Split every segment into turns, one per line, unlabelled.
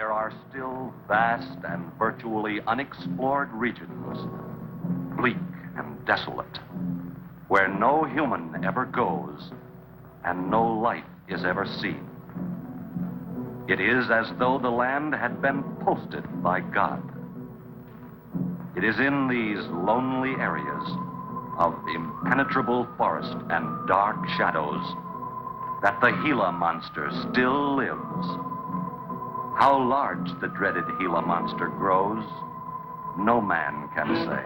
there are still vast and virtually unexplored regions, bleak and desolate, where no human ever goes and no life is ever seen. It is as though the land had been posted by God. It is in these lonely areas of impenetrable forest and dark shadows that the Gila monster still lives. How large the dreaded Gila monster grows, no man can say.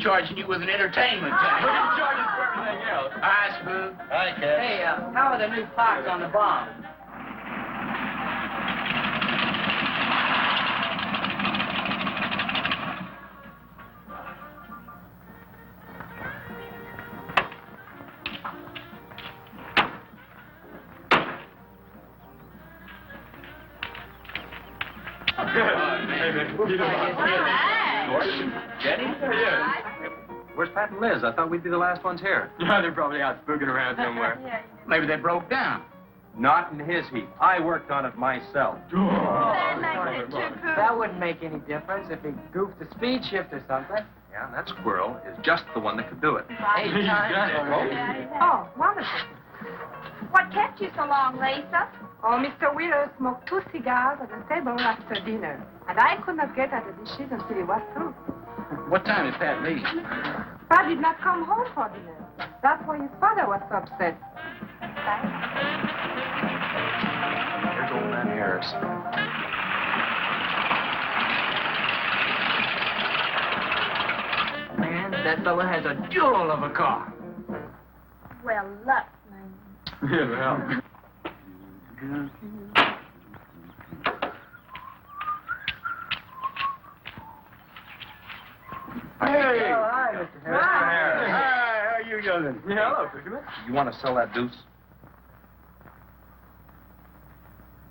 Charging you with an entertainment tax.
We can charge us for everything else.
Hi, Spook.
Hi, Cat.
Hey, how are the new clocks on the bomb?
Jenny? Yeah.
Where's Pat and Liz? I thought we'd be the last ones here.
Yeah, they're probably out spooking around somewhere.
Maybe they broke down.
Not in his heap. I worked on it myself.
That wouldn't make any difference if he goofed the speed shift or something.
Yeah, that squirrel is just the one that could do it.
Hey,
He's done it.
Oh, wonderful. What kept you so long, Lisa? Oh, Mr. Wheeler smoked 2 cigars at the table after dinner. And I could not get at the dishes until he was through.
What time did Pat leave?
Pat did not come home for dinner. That's why his father was so upset.
Here's old man Harris.
Man, that fella has a jewel of a car.
Well, luck, man.
Yeah, well.
Hey! Oh, hi, Mr. Harris.
Hi, how you youngin'? Yeah, hello, fisherman.
You want to sell that deuce?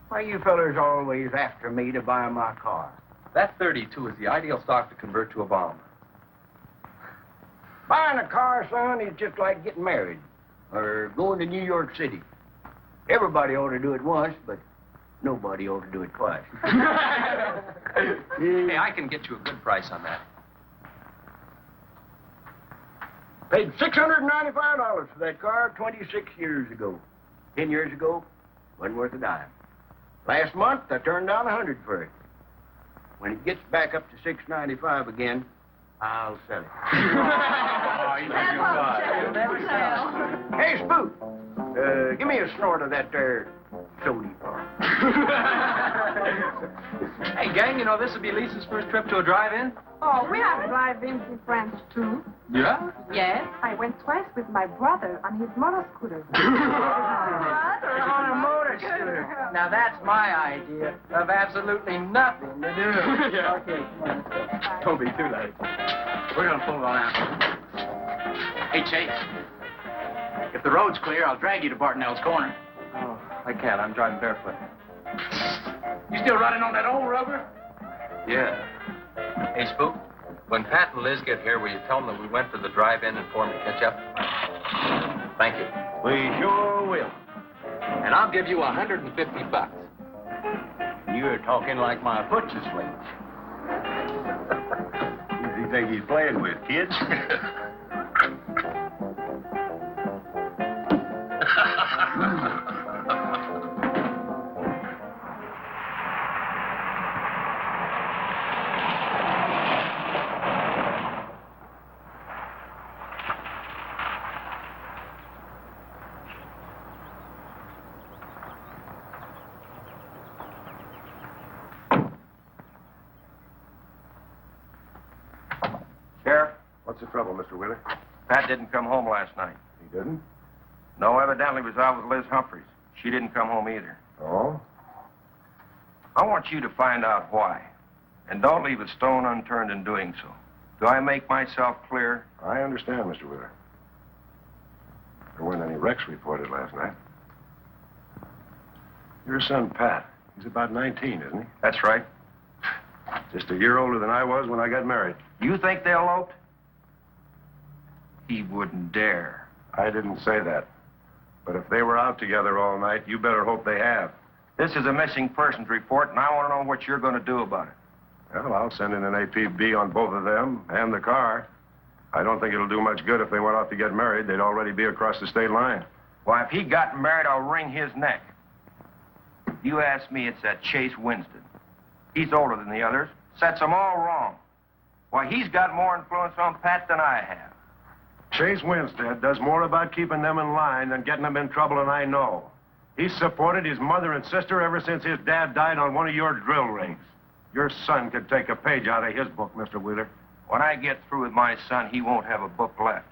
Why you fellers always after me to buy my car?
That 32 is the ideal stock to convert to a bomb.
Buying a car, son, is just like getting married or going to New York City. Everybody ought to do it once, but nobody ought to do it twice.
Hey, I can get you a good price on that.
Paid $695 for that car 26 years ago. 10 years ago, wasn't worth a dime. Last month, I turned down $100 for it. When it gets back up to $695 again, I'll sell it.
Oh, you think you're
Never sell.
Hey, Spook, give me a snort of that there sody bar.
Hey, gang, you know this will be Lisa's first trip to a drive-in?
Oh, we have drive-ins in France, too.
Yeah?
Yes, I went twice with my brother on his motor scooter.
On a motor scooter. Now that's my idea of absolutely nothing to do.
Yeah.
Okay, come on, let's go.
Don't be too late.
We're gonna pull on out. Hey, Chase. If the road's clear, I'll drag you to Bartonell's corner.
Oh, I can't. I'm driving barefoot.
You still running on that old rubber?
Yeah. Hey, Spook, when Pat and Liz get here, will you tell them that we went to the drive-in and for them to catch up? Thank you.
We sure will.
And I'll give you $150.
You're talking like my foot's asleep. Who does he think he's playing with, kids?
Sheriff,
What's the trouble, Mr. Wheeler?
Pat didn't come home last night.
He didn't?
No, evidently was out with Liz Humphreys. She didn't come home either.
Oh?
I want you to find out why. And don't leave a stone unturned in doing so. Do I make myself clear?
I understand, Mr. Wheeler. There weren't any wrecks reported last night. Your son, Pat, he's about 19, isn't he?
That's right.
Just a year older than I was when I got married.
You think they eloped? He wouldn't dare.
I didn't say that. But if they were out together all night, you better hope they have.
This is a missing persons report, and I want to know what you're going to do about it.
Well, I'll send in an APB on both of them and the car. I don't think it'll do much good if they went off to get married. They'd already be across the state line.
Why, if he got married, I'll wring his neck. You ask me, it's that Chase Winstead. He's older than the others. Sets them all wrong. Why, he's got more influence on Pat than I have.
Chase Winstead does more about keeping them in line than getting them in trouble, and I know. He's supported his mother and sister ever since his dad died on one of your drill rigs. Your son could take a page out of his book, Mr. Wheeler.
When I get through with my son, he won't have a book left.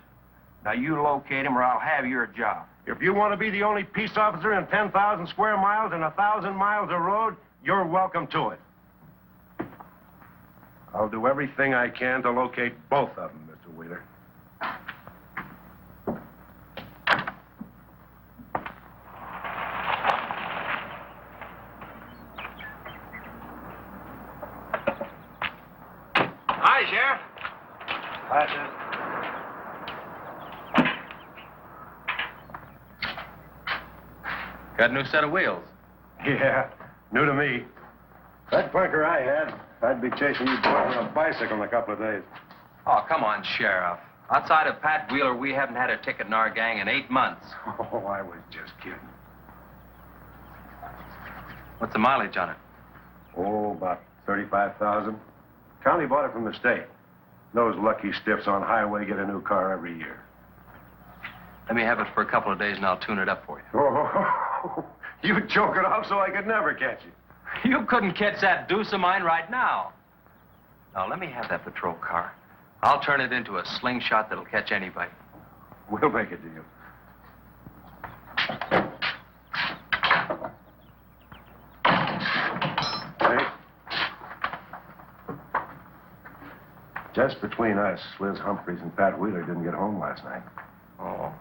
Now, you locate him or I'll have your job.
If you want to be the only peace officer in 10,000 square miles and 1,000 miles of road, you're welcome to it. I'll do everything I can to locate both of them, Mr. Wheeler.
Hi, Sheriff.
Hi, sir.
Got a new set of wheels.
Yeah, new to me. That clunker I had, I'd be chasing you boys on a bicycle in a couple of days.
Oh, come on, Sheriff. Outside of Pat Wheeler, we haven't had a ticket in our gang in 8 months.
Oh, I was just kidding.
What's the mileage on it?
Oh, about 35,000. County bought it from the state. Those lucky stiffs on highway get a new car every year.
Let me have it for a couple of days and I'll tune it up for you.
Oh, you choke it off so I could never catch you.
You couldn't catch that deuce of mine right now. Now, let me have that patrol car. I'll turn it into a slingshot that'll catch anybody.
We'll make a deal. Hey. Just between us, Liz Humphreys and Pat Wheeler didn't get home last night.
Oh.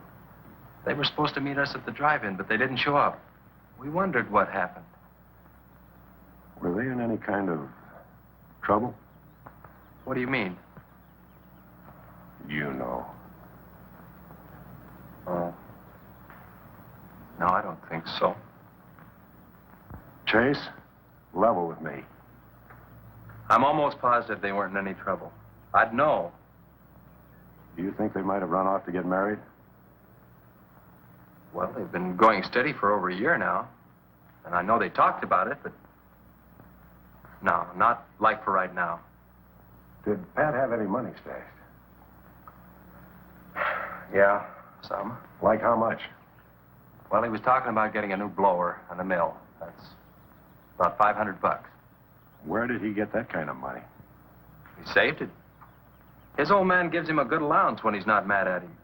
They were supposed to meet us at the drive-in, but they didn't show up. We wondered what happened.
Were they in any kind of trouble?
What do you mean?
You know.
Oh. No, I don't think so.
Chase, level with me.
I'm almost positive they weren't in any trouble. I'd know.
Do you think they might have run off to get married?
Well, they've been going steady for over a year now. And I know they talked about it, but... No, not like for right now.
Did Pat have any money stashed?
Yeah, some.
Like how much?
Well, he was talking about getting a new blower and a mill. That's about $500.
Where did he get that kind of money?
He saved it. His old man gives him a good allowance when he's not mad at him.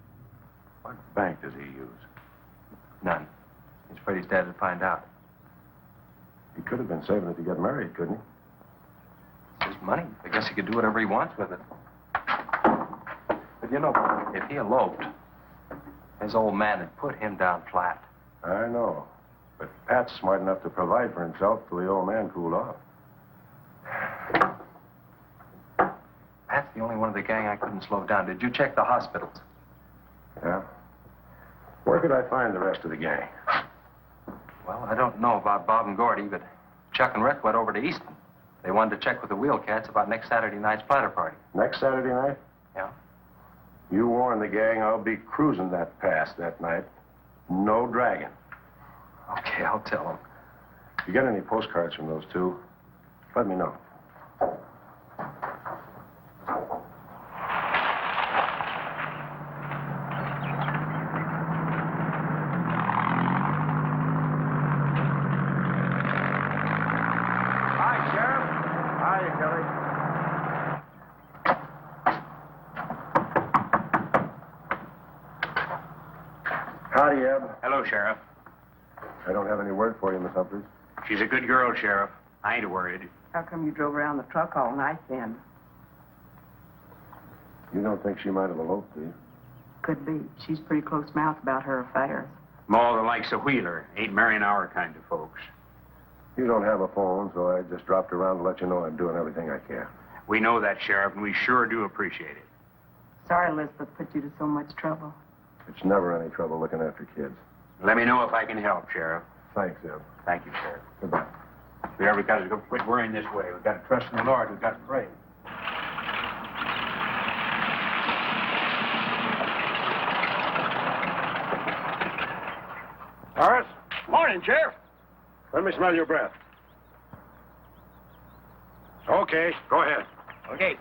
What bank does he use?
None. He's afraid his dad would find out.
He could have been saving it to get married, couldn't he?
It's his money. I guess he could do whatever he wants with it. But you know, if he eloped, his old man had put him down flat.
I know. But Pat's smart enough to provide for himself till the old man cooled off.
Pat's the only one of the gang I couldn't slow down. Did you check the hospitals?
Yeah? Where could I find the rest of the gang?
Well, I don't know about Bob and Gordy, but Chuck and Rick went over to Easton. They wanted to check with the Wheel Cats about next Saturday night's splatter party.
Next Saturday night?
Yeah?
You warn the gang I'll be cruising that pass that night. No dragging.
Okay, I'll tell them.
If you get any postcards from those two, let me know.
Hi, Sheriff.
Hiya, Kelly. Howdy, Eb.
Hello, Sheriff.
I don't have any word for you, Miss Humphries.
She's a good girl, Sheriff. I ain't worried.
How come you drove around the truck all night then?
You don't think she might have eloped, do you?
Could be. She's pretty close-mouthed about her affairs.
More the likes of Wheeler. Ain't marrying our kind of folks.
You don't have a phone, so I just dropped around to let you know I'm doing everything I can.
We know that, Sheriff, and we sure do appreciate it.
Sorry Elizabeth put you to so much trouble.
It's never any trouble looking after kids.
Let me know if I can help, Sheriff.
Thanks, Eb.
Thank you, Sheriff.
Goodbye.
We ever got to quit worrying this way. We've got to trust in the Lord. We've got to pray.
Horace? Morning, Sheriff. Let me smell your breath. Okay, go ahead.
Okay.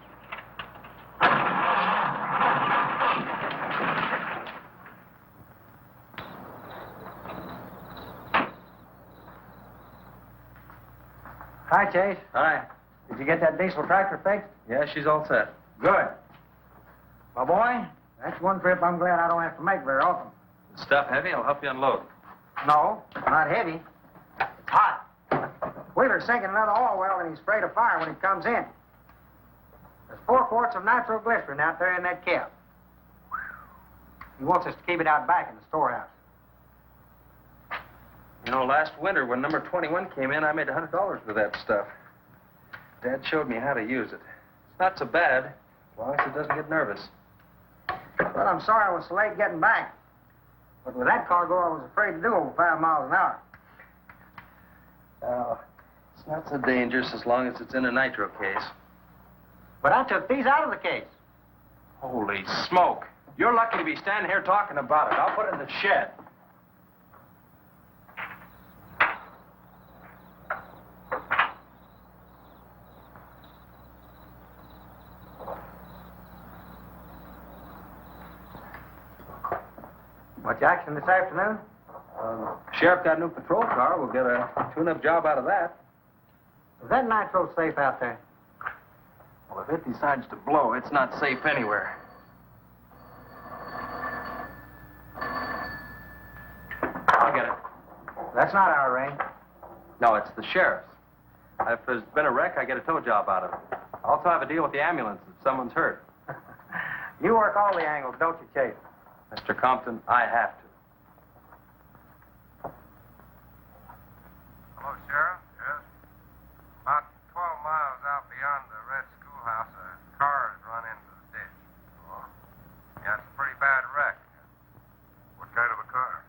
Hi, Chase.
Hi.
Did you get that diesel tractor fixed?
Yeah, she's all set.
Good. My boy, that's one trip I'm glad I don't have to make very often.
The stuff heavy? I'll help you unload.
No, not heavy. It's hot. Wheeler's sinking another oil well and he's afraid of fire when he comes in. There's 4 quarts of nitroglycerin out there in that cap. He wants us to keep it out back in the storehouse.
You know, last winter when number 21 came in, I made $100 with that stuff. Dad showed me how to use it. It's not so bad, as long as it doesn't get nervous.
Well, I'm sorry I was so late getting back. But with that cargo, I was afraid to do over 5 miles an hour.
It's not so dangerous as long as it's in a nitro case.
But I took these out of the case.
Holy smoke. You're lucky to be standing here talking about it. I'll put it in the shed.
Much action this afternoon?
Sheriff got a new patrol car. We'll get a tune-up job out of that.
Is that nitro safe out there?
Well, if it decides to blow, it's not safe anywhere. I'll get it.
That's not our range.
No, it's the sheriff's. If there's been a wreck, I get a tow job out of it. I also have a deal with the ambulance if someone's hurt.
You work all the angles, don't you, Chase?
Mr. Compton, I have to.
Hello, Sheriff. Yes. About 12 miles out beyond the red schoolhouse, a car has run into the ditch. Oh? Yeah, it's a pretty bad wreck. What kind of a car?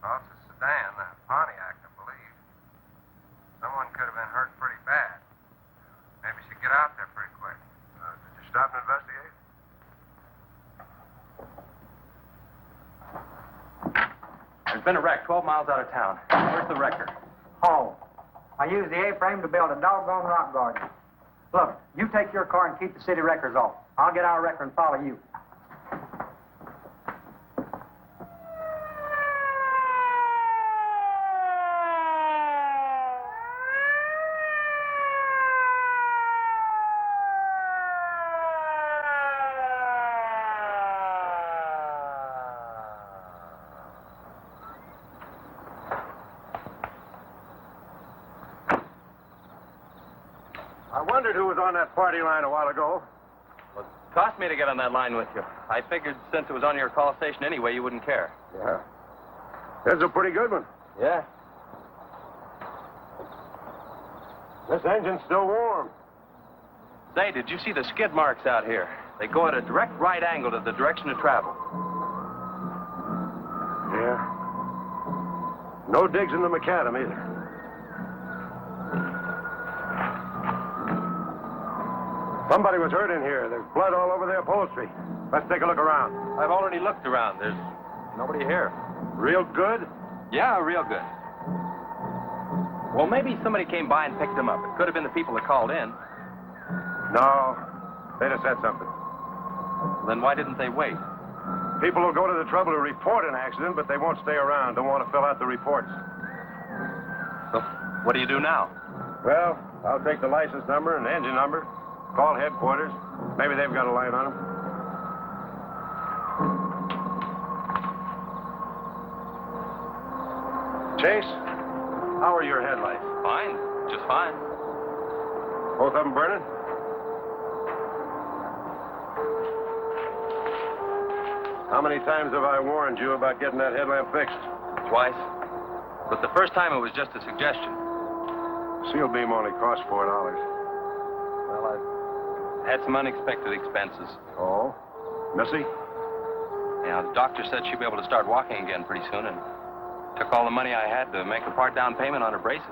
Oh, it's a sedan, a Pontiac, I believe. Someone could have been hurt pretty bad. Maybe you should get out there pretty quick. Did you stop and investigate?
There's been a wreck 12 miles out of town. Where's the wrecker?
Home. I used the A-frame to build a doggone rock garden. Look, you take your car and keep the city wreckers off. I'll get our wrecker and follow you.
I wondered who was on that party line a while ago.
Well, it cost me to get on that line with you. I figured since it was on your call station anyway, you wouldn't care.
Yeah. That's a pretty good one.
Yeah.
This engine's still warm.
Say, did you see the skid marks out here? They go at a direct right angle to the direction of travel.
Yeah. No digs in the macadam either. Somebody was hurt in here. There's blood all over the upholstery. Let's take a look around.
I've already looked around. There's nobody here.
Real good?
Yeah, real good. Well, maybe somebody came by and picked them up. It could have been the people that called in.
No. They'd have said something.
Then why didn't they wait?
People will go to the trouble to report an accident, but they won't stay around. Don't want to fill out the reports.
So, what do you do now?
Well, I'll take the license number and engine number, call headquarters. Maybe they've got a line on them. Chase, how are your headlights?
Fine. Just fine.
Both of them burning? How many times have I warned you about getting that headlamp fixed?
Twice. But the first time it was just a suggestion.
Seal beam only costs $4.
Well, I've had some unexpected expenses.
Oh? Missy?
Yeah, the doctor said she'd be able to start walking again pretty soon, and took all the money I had to make a part down payment on her braces.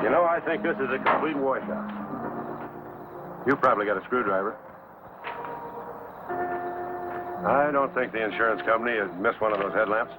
You know, I think this is a complete washout. You probably got a screwdriver. I don't think the insurance company has missed one of those headlamps.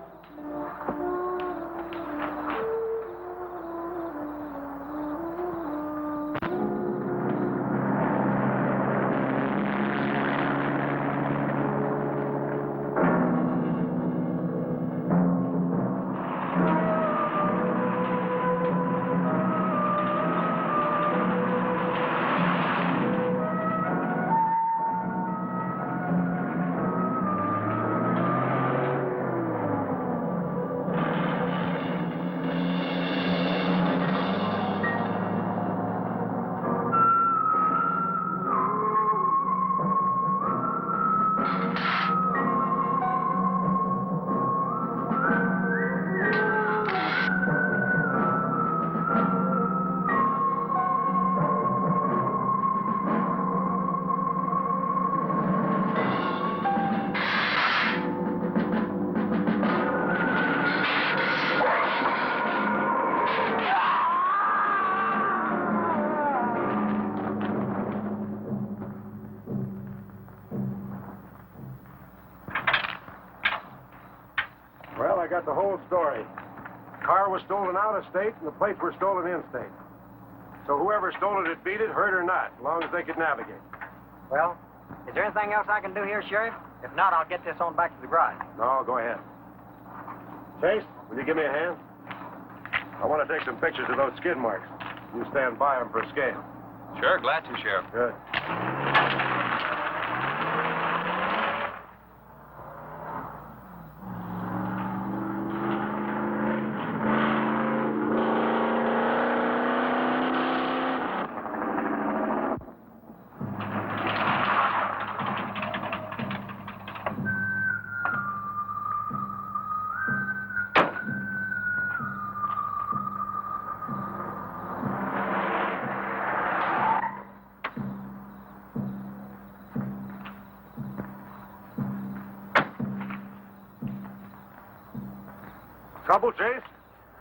Well, I got the whole story. The car was stolen out of state, and the plates were stolen in state. So whoever stole it beat it, hurt or not, as long as they could navigate.
Well, is there anything else I can do here, Sheriff? If not, I'll get this on back to the garage.
No, go ahead. Chase, will you give me a hand? I want to take some pictures of those skid marks. You stand by them for a scale.
Sure, glad to, Sheriff.
Good. Trouble, Chase?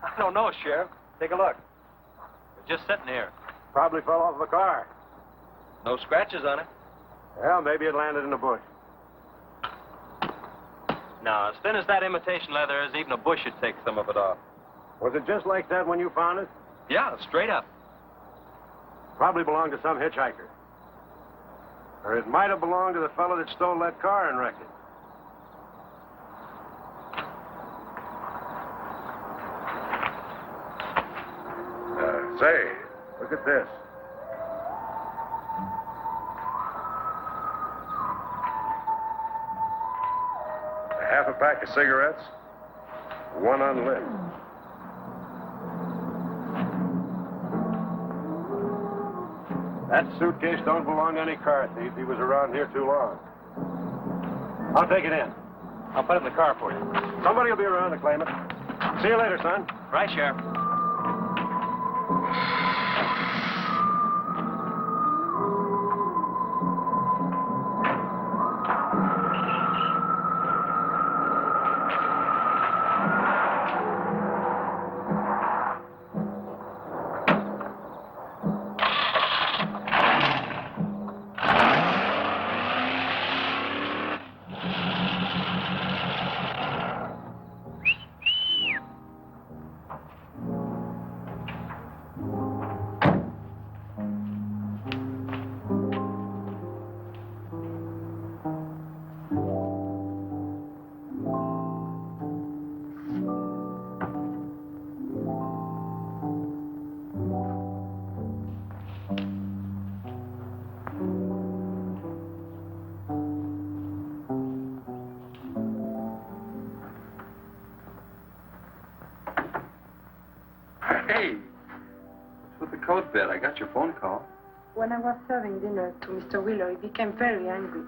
I don't know, Sheriff. Take a look. We're just sitting here.
Probably fell off the car.
No scratches on it.
Well, maybe it landed in a bush.
Now, as thin as that imitation leather is, even a bush would take some of it off.
Was it just like that when you found it?
Yeah, straight up.
Probably belonged to some hitchhiker. Or it might have belonged to the fellow that stole that car and wrecked it. Say, look at this. Half a pack of cigarettes, one unlit. That suitcase don't belong to any car thief. He was around here too long. I'll take it in.
I'll put it in the car for you.
Somebody will be around to claim it. See you later, son.
Right, Sheriff.
Hey, what's with the coat bed? I got your phone call.
When I was serving dinner to Mr. Wheeler, he became very angry.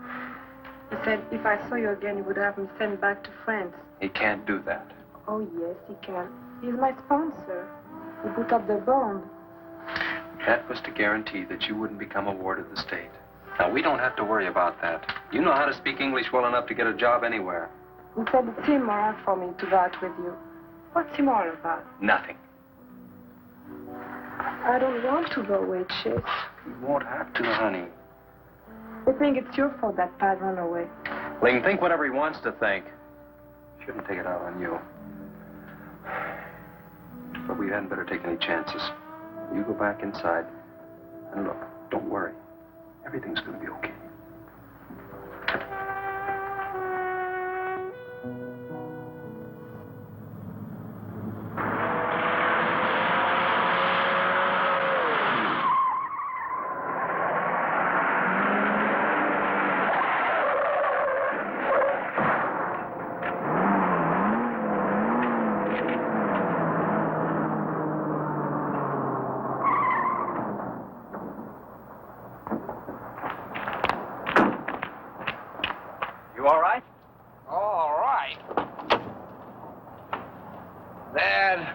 He said if I saw you again, he would have me sent back to France.
He can't do that.
Oh, yes, he can. He's my sponsor. He put up the bond.
That was to guarantee that you wouldn't become a ward of the state. Now, we don't have to worry about that. You know how to speak English well enough to get a job anywhere.
He said it's immoral for me to go out with you. What's immoral about?
Nothing.
I don't want to go away, Chase.
You won't have to, honey.
I think it's your fault that Pat ran away.
Well, he can think whatever he wants to think. Shouldn't take it out on you. But we hadn't better take any chances. You go back inside. And look, don't worry. Everything's going to be okay.
You all right? All right. Dad,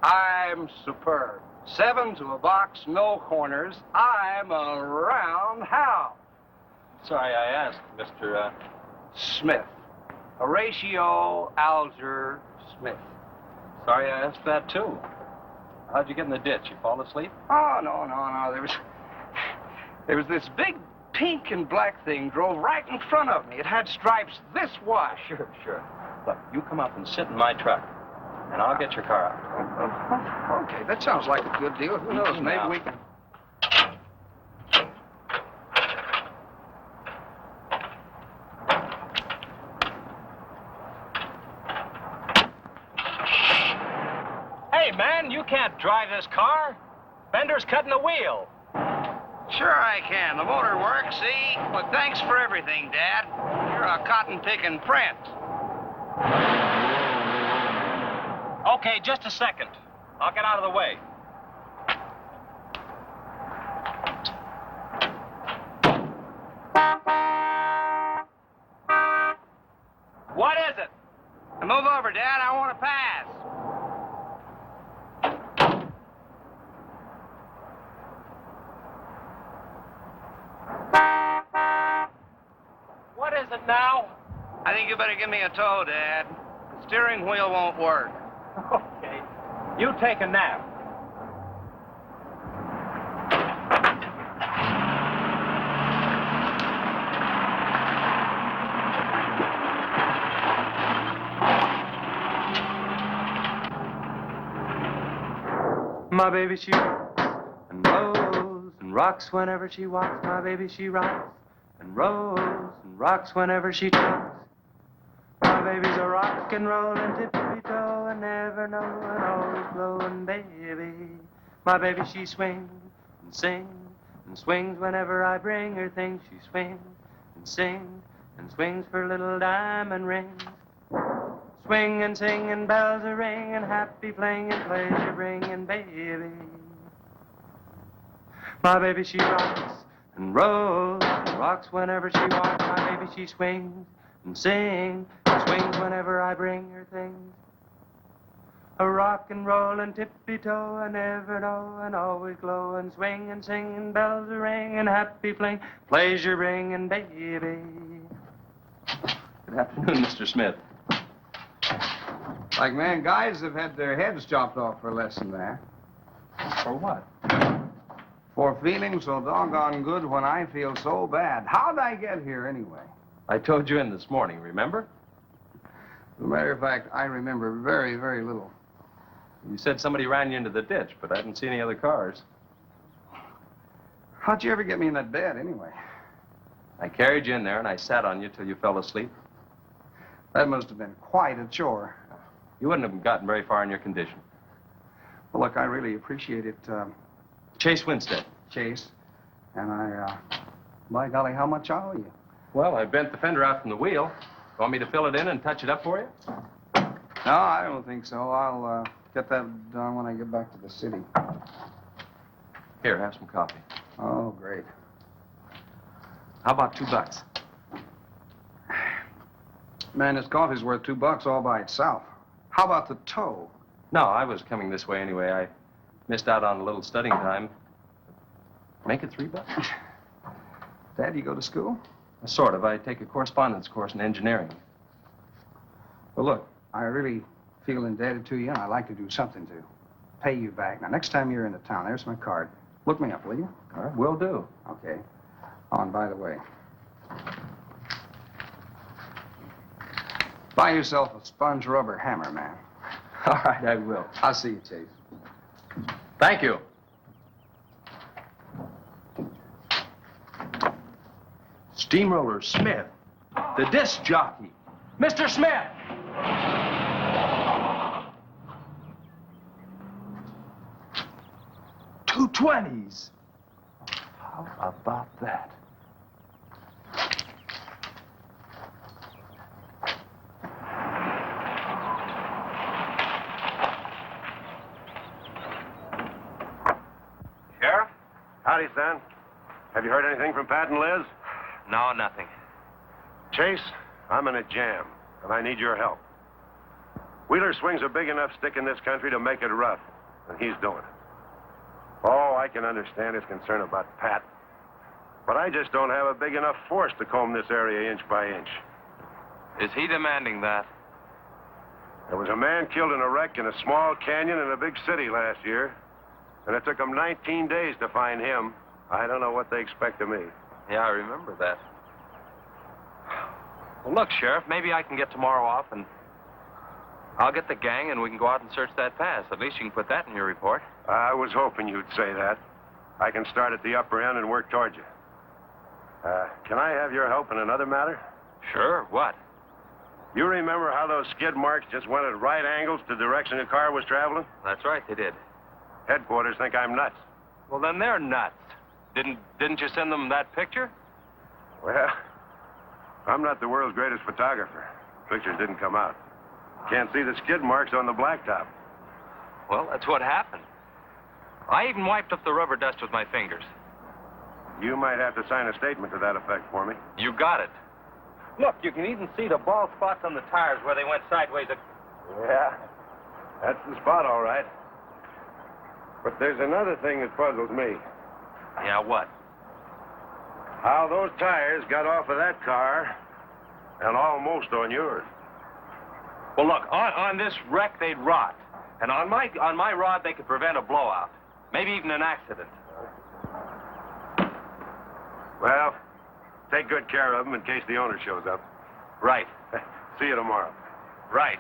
I'm superb. 7 to a box, no corners. I'm a roundhouse.
Sorry I asked, Mr.
Smith. Horatio Alger Smith.
Sorry I asked that, too. How'd you get in the ditch? You fall asleep?
Oh, no. There was this big pink and black thing drove right in front of me. It had stripes this wide.
Sure. Look, you come up and sit in my truck, and I'll get your car out.
Okay, that sounds like a good deal. Who knows, maybe we can...
Hey, man, you can't drive this car. Bender's cutting the wheel.
Sure I can. The motor works, see? But thanks for everything, Dad. You're a cotton-picking prince.
Okay, just a second. I'll get out of the way. What is it?
Move over, Dad. I want to pass.
What is it now?
I think you better give me a tow, Dad. The steering wheel won't work.
Okay. You take a nap.
My baby, she rocks and rolls and rocks whenever she walks. My baby, she rocks and rolls and rocks whenever she talks. My baby's a rock and rollin' tippy-toe and never knowin', always blowin' baby. My baby, she swings and sings and swings whenever I bring her things. She swings and sings and swings for little diamond rings. Swing and sing and bells a ring and happy fling and pleasure bringing baby. My baby, she rocks and rolls and rocks whenever she walks. My baby, she swings and sings and swings whenever I bring her things. A rock and roll and tippy-toe and ever know and always glow and swing and sing and bells a ring and happy fling, pleasure bring and baby. Good afternoon, Mr. Smith.
Like man, guys have had their heads chopped off for less than that.
For what?
For feeling so doggone good when I feel so bad. How'd I get here anyway?
I told you in this morning, remember?
As a matter of fact, I remember very, very little.
You said somebody ran you into the ditch, but I didn't see any other cars.
How'd you ever get me in that bed anyway?
I carried you in there and I sat on you till you fell asleep.
That must have been quite a chore.
You wouldn't have gotten very far in your condition.
Well, look, I really appreciate it,
Chase Winstead.
Chase. And by golly, how much I owe you?
Well, I bent the fender out from the wheel. Want me to fill it in and touch it up for you?
No, I don't think so. I'll get that done when I get back to the city.
Here, have some coffee.
Oh, great.
How about $2?
Man, this coffee's worth $2 all by itself. How about the tow?
No, I was coming this way anyway. I missed out on a little studying time. Make it $3.
Dad, you go to school?
Sort of. I take a correspondence course in engineering.
Well, look, I really feel indebted to you, and I'd like to do something to pay you back. Now, next time you're in the town, there's my card. Look me up, will you?
All right, will do.
Okay. Oh, and by the way, buy yourself a sponge rubber hammer, man.
All right, I will.
I'll see you, Chase.
Thank you. Steamroller Smith, the disc jockey. Mr. Smith! $2.20s. How about that?
Sheriff? Howdy, son. Have you heard anything from Pat and Liz?
No, nothing.
Chase, I'm in a jam, and I need your help. Wheeler swings a big enough stick in this country to make it rough, and he's doing it. Oh, I can understand his concern about Pat, but I just don't have a big enough force to comb this area inch by inch.
Is he demanding that?
There was a man killed in a wreck in a small canyon in a big city last year, and it took them 19 days to find him. I don't know what they expect of me.
Yeah, I remember that. Well, look, Sheriff, maybe I can get tomorrow off and I'll get the gang and we can go out and search that pass. At least you can put that in your report.
I was hoping you'd say that. I can start at the upper end and work towards you. Can I have your help in another matter?
Sure, what?
You remember how those skid marks just went at right angles to the direction the car was traveling?
That's right, they did.
Headquarters think I'm nuts.
Well, then they're nuts. Didn't you send them that picture?
Well, I'm not the world's greatest photographer. Pictures didn't come out. Can't see the skid marks on the blacktop.
Well, that's what happened. I even wiped up the rubber dust with my fingers.
You might have to sign a statement to that effect for me.
You got it. Look, you can even see the bald spots on the tires where they went sideways.
Yeah, that's the spot, all right. But there's another thing that puzzles me.
Yeah, what?
How those tires got off of that car and almost on yours.
Well, look, on this wreck, they'd rot. And on my rod, they could prevent a blowout. Maybe even an accident.
Well, take good care of them in case the owner shows up.
Right.
See you tomorrow.
Right.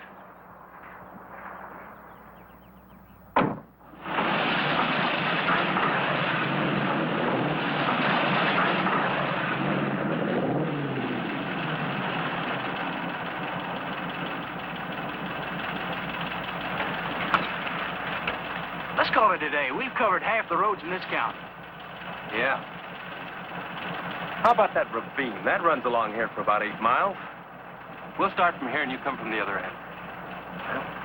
Let's call it a day. We've covered half the roads in this county.
Yeah. How about that ravine? That runs along here for about 8 miles. We'll start from here and you come from the other end.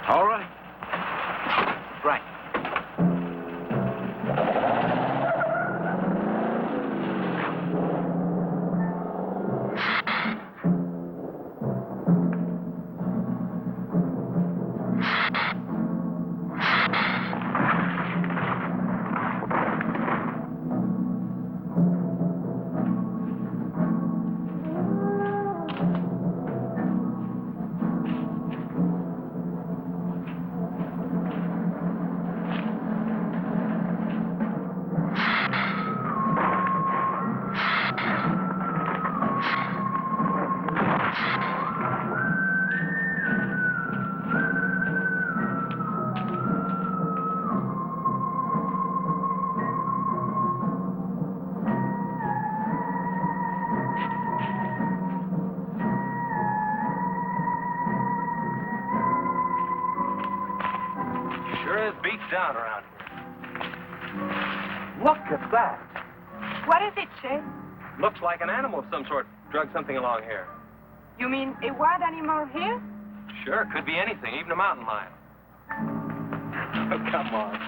All right.
Right.
Sure is beat down around here. Look at that.
What is it, Chase?
Looks like an animal of some sort drug something along here.
You mean a wild animal here?
Sure, could be anything, even a mountain lion. Oh, come on.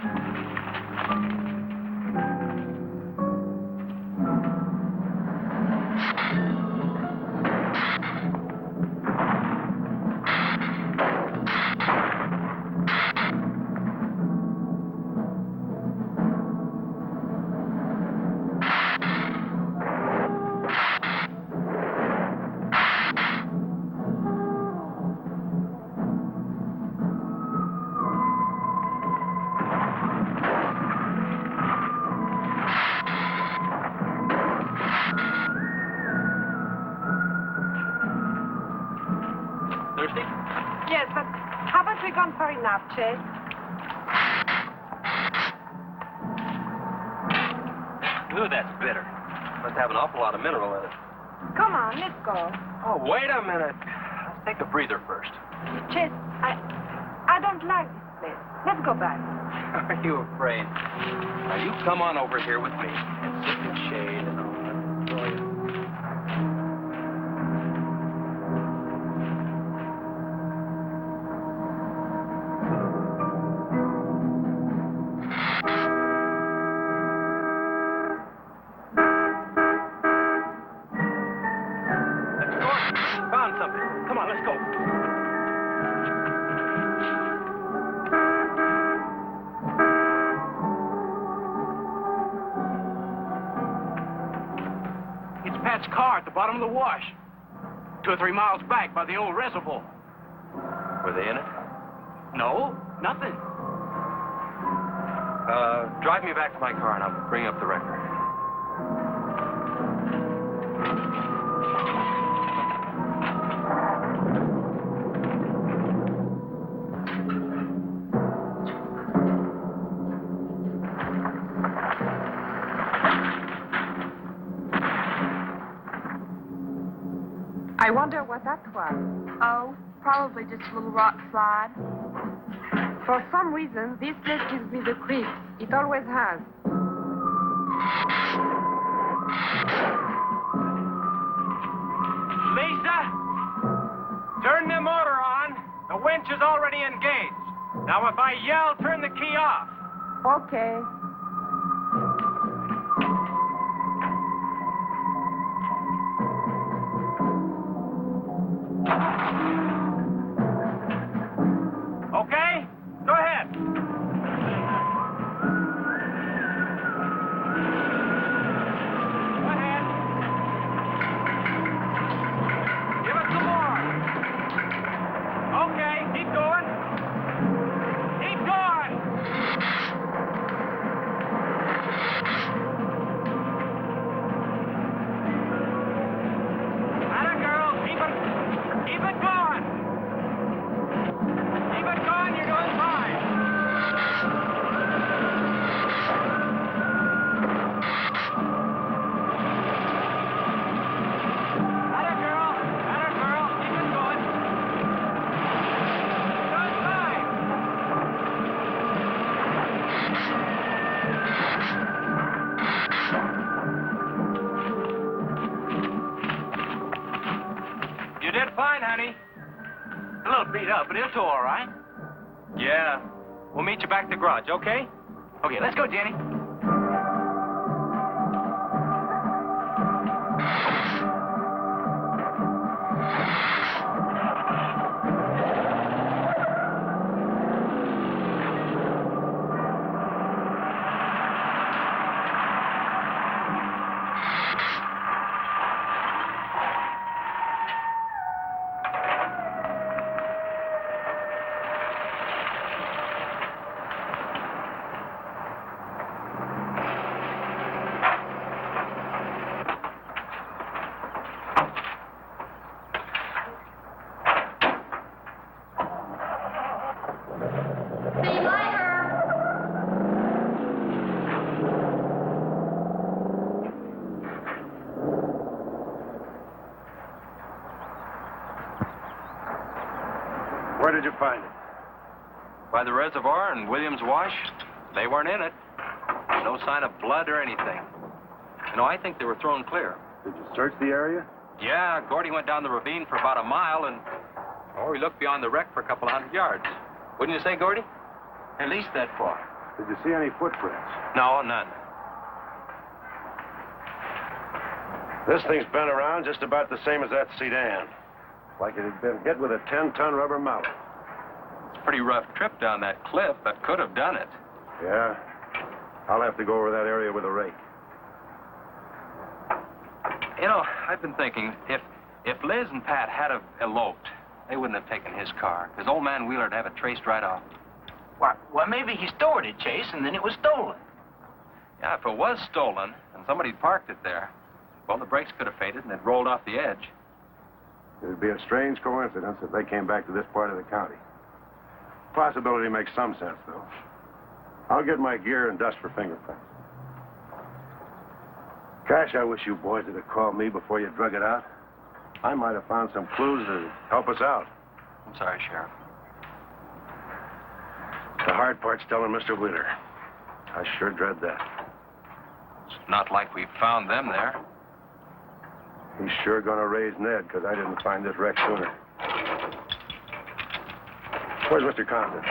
Thirsty?
Yes, but haven't we gone far enough, Chase?
Ooh, that's bitter. Must have an awful lot of mineral in it.
Come on, let's go.
Oh, wait a minute. Let's take a breather first.
Chase, I don't like this place. Let's go back.
Are you afraid? Now, you come on over here with me and sit in the shade and I'll enjoy it. Found something. Come on, let's go.
It's Pat's car at the bottom of the wash. 2 or 3 miles back by the old reservoir.
Were they in it?
No, nothing.
Drive me back to my car and I'll bring up the record.
I wonder what that was. Oh, probably just a little rock slide. For some reason, this place gives me the creeps. It always has.
Lisa, turn the motor on. The winch is already engaged. Now, if I yell, turn the key off.
Okay.
Okay? Go ahead. Go ahead. Give us some more. Okay, keep going. Keep going. Atta girl, keep it going. Keep it going, you're doing fine. Atta girl, keep it going. You're doing fine. You did fine, honey.
A little beat up, but it'll tow all right.
Yeah. We'll meet you back at the garage, okay?
Okay, let's go, Jenny.
Where did you find it?
By the reservoir and Williams Wash, they weren't in it. No sign of blood or anything. You know, I think they were thrown clear.
Did you search the area?
Yeah, Gordy went down the ravine for about a mile and... Oh, he looked beyond the wreck for a couple of 100 yards. Wouldn't you say, Gordy?
At least that far.
Did you see any footprints?
No, none.
This thing's been around just about the same as that sedan. Like it had been hit with a 10-ton rubber mallet.
It's a pretty rough trip down that cliff, but could have done it.
Yeah? I'll have to go over that area with a rake.
You know, I've been thinking, if Liz and Pat had have eloped, they wouldn't have taken his car, because old man Wheeler'd have it traced right off.
Well, maybe he stored it, Chase, and then it was stolen.
Yeah, if it was stolen, and somebody parked it there, well, the brakes could have faded and it rolled off the edge.
It'd be a strange coincidence if they came back to this part of the county. Possibility makes some sense, though. I'll get my gear and dust for fingerprints. Gosh, I wish you boys would have called me before you drug it out. I might have found some clues to help us out.
I'm sorry, Sheriff.
The hard part's telling Mr. Wheeler. I sure dread that.
It's not like we found them there.
He's sure gonna raise Ned, because I didn't find this wreck sooner. Where's Mr. Compton?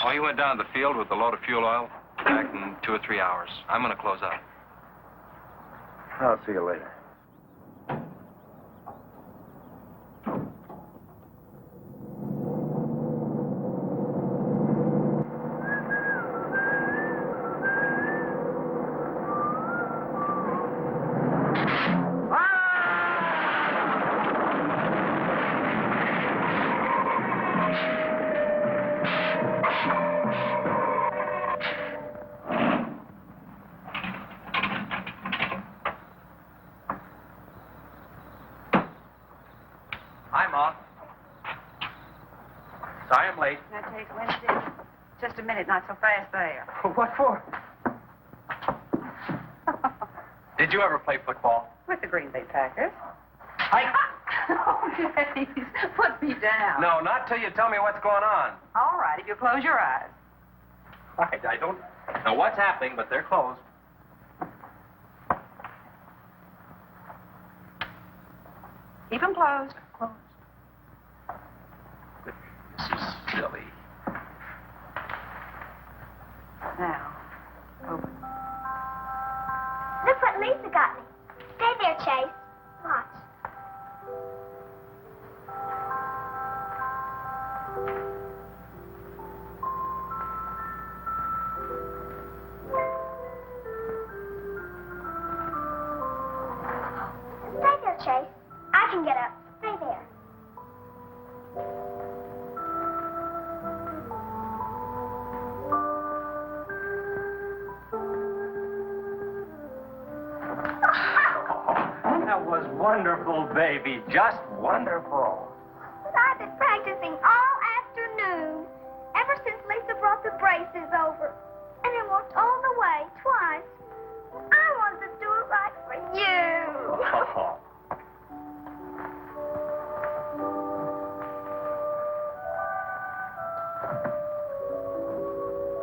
Oh, he went down to the field with a load of fuel oil. Back in 2 or 3 hours. I'm gonna close up.
I'll see you later.
Hi, Ma. Sorry I'm late.
Now, Chase Winstead, just a minute, not so fast there.
What for?
Did you ever play football?
With the Green Bay Packers.
I...
Oh, Chase, put me down.
No, not till you tell me what's going on.
All right, if you close your eyes.
I don't know what's happening, but they're closed.
Keep them closed.
Closed. This is silly.
Now, open.
Look what Lisa got me. Stay there, Chase. Watch. Stay there, Chase. I can get up. Stay there.
That was wonderful, baby. Just wonderful.
But I've been practicing all afternoon, ever since Lisa brought the braces over. And I walked all the way, twice. I wanted to do it right for you.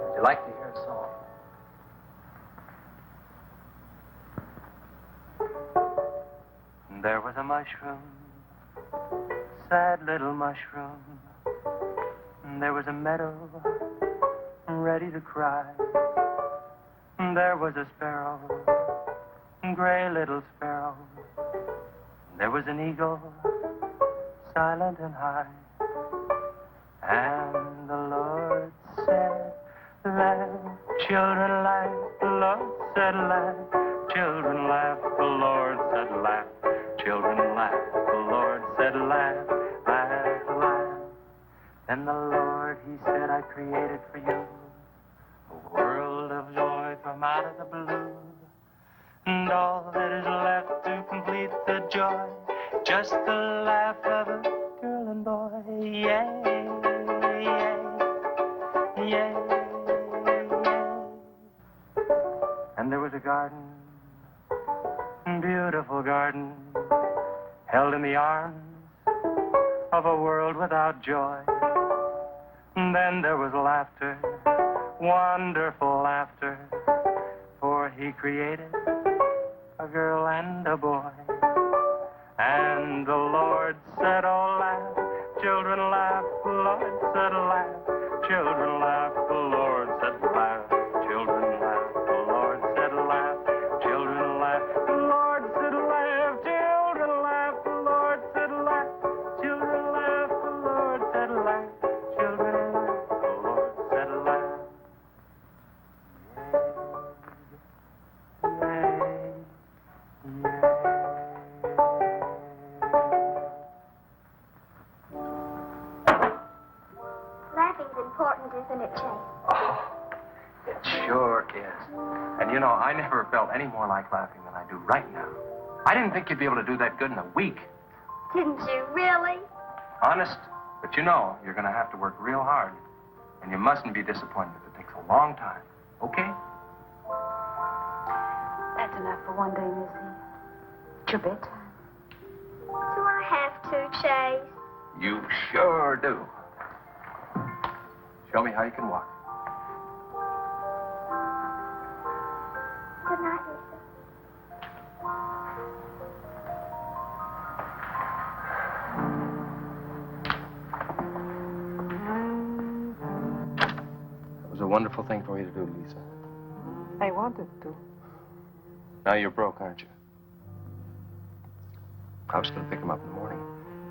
Would you like to hear a song?
There was a mushroom, sad little mushroom. There was a meadow, ready to cry. There was a sparrow, gray little sparrow. There was an eagle, silent and high. And the Lord said, laugh, children laugh. The Lord said, laugh, children laugh. The Lord said, laugh. Children laugh, the Lord said laugh, laugh, laugh. Then the Lord, he said, I created for you a world of joy from out of the blue. And all that is left to complete the joy, just the laugh of a girl and boy. Yeah, yeah, yeah, yeah. And there was a garden, beautiful garden, held in the arms of a world without joy. And then there was was laughter, wonderful laughter, for he created a girl and a boy. And the Lord said, oh, laugh, children laugh, the Lord said, laugh, children laugh, the Lord said, laugh, children laugh, the Lord said, laugh, children laugh, the Lord said, laugh, children laugh, the Lord said, laugh, children laugh, the Lord said, laugh, children laugh, the Lord said, laugh.
Laughing's important, isn't it, Chase?
Oh, it sure is. And you know, I never felt any more like laughing than I do right now. I didn't think you'd be able to do that good in a week.
Didn't you really?
Honest. But you know, you're going to have to work real hard. And you mustn't be disappointed if it takes a long time. Okay?
That's enough for one day, Missy. It's your bedtime.
Do I have to, Chase?
You sure do. Show me how you can walk.
Good night, Lisa.
It was a wonderful thing for you to do, Lisa.
I wanted to.
Now you're broke, aren't you? I was going to pick him up in the morning.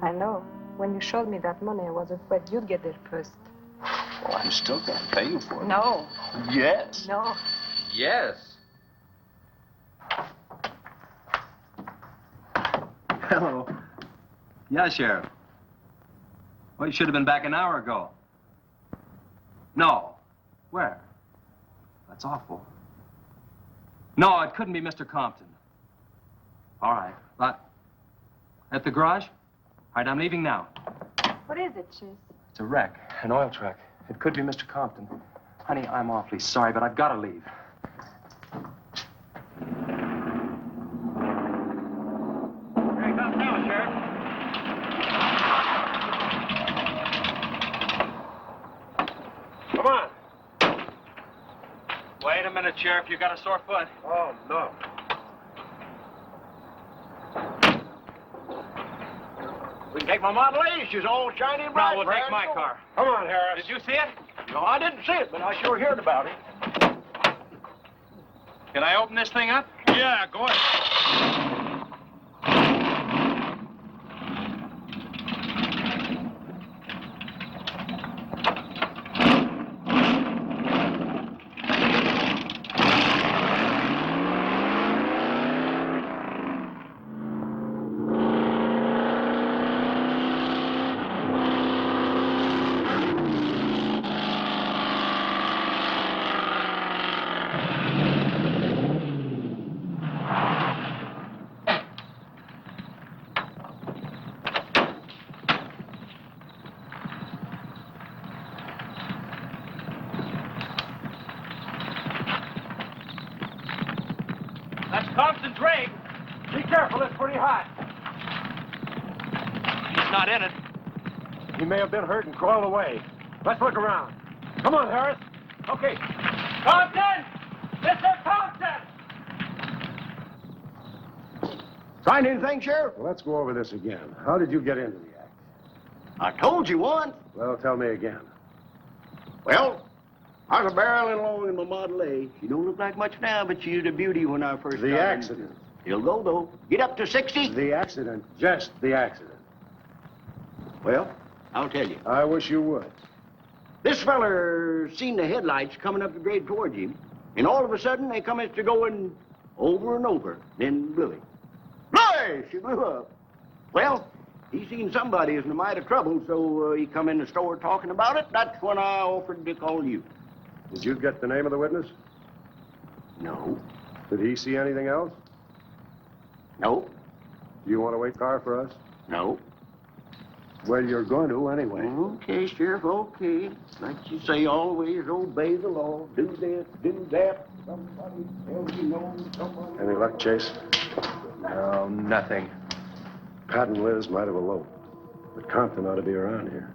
I know. When you showed me that money, I was afraid you'd get there first.
Well, I'm still going to pay you for it.
No.
Yes.
No.
Yes.
Hello. Yeah, Sheriff. Well, you should have been back an hour ago. No. Where? That's awful. No, it couldn't be Mr. Compton. All right. But at the garage? All right, I'm leaving now.
What is it, Chase?
It's a wreck, an oil truck. It could be Mr. Compton. Honey, I'm awfully sorry, but I've got to leave.
Here he comes now, Sheriff. Come on.
Wait a minute, Sheriff. You got a sore foot.
Oh, no. We can take my Model A. She's all shiny and bright.
No, we'll take my car.
Come on, Harris.
Did you see it?
No, I didn't see it, but I sure heard about it.
Can I open this thing up?
Yeah, go ahead.
That's Compton's rig.
Be careful, it's pretty hot.
He's not in it.
He may have been hurt and crawled away. Let's look around. Come on, Harris. Okay.
Compton! Mr. Compton!
Find anything, Sheriff?
Well, let's go over this again. How did you get into the act?
I told you once.
Well, tell me again.
Well, I was barreling along in my Model A. She don't look like much now, but she was a beauty when I first got
The
in.
accident.
He'll go, though. Get up to 60.
The accident. Just the accident.
Well, I'll tell you.
I wish you would.
This feller seen the headlights coming up the grade towards him, and all of a sudden they come to going over and over, then blew him. Bloy! She blew up. Well, he seen somebody was in a mite of trouble, so he come in the store talking about it. That's when I offered to call you.
Did you get the name of the witness?
No.
Did he see anything else?
No.
Do you want to wait car for us?
No.
Well, you're going to anyway.
Okay, Sheriff, okay. Like you say, always obey the law. Do this, do that. Somebody tells you no, somebody...
Any luck, Chase?
No, nothing.
Pat and Liz might have eloped, but Compton ought to be around here.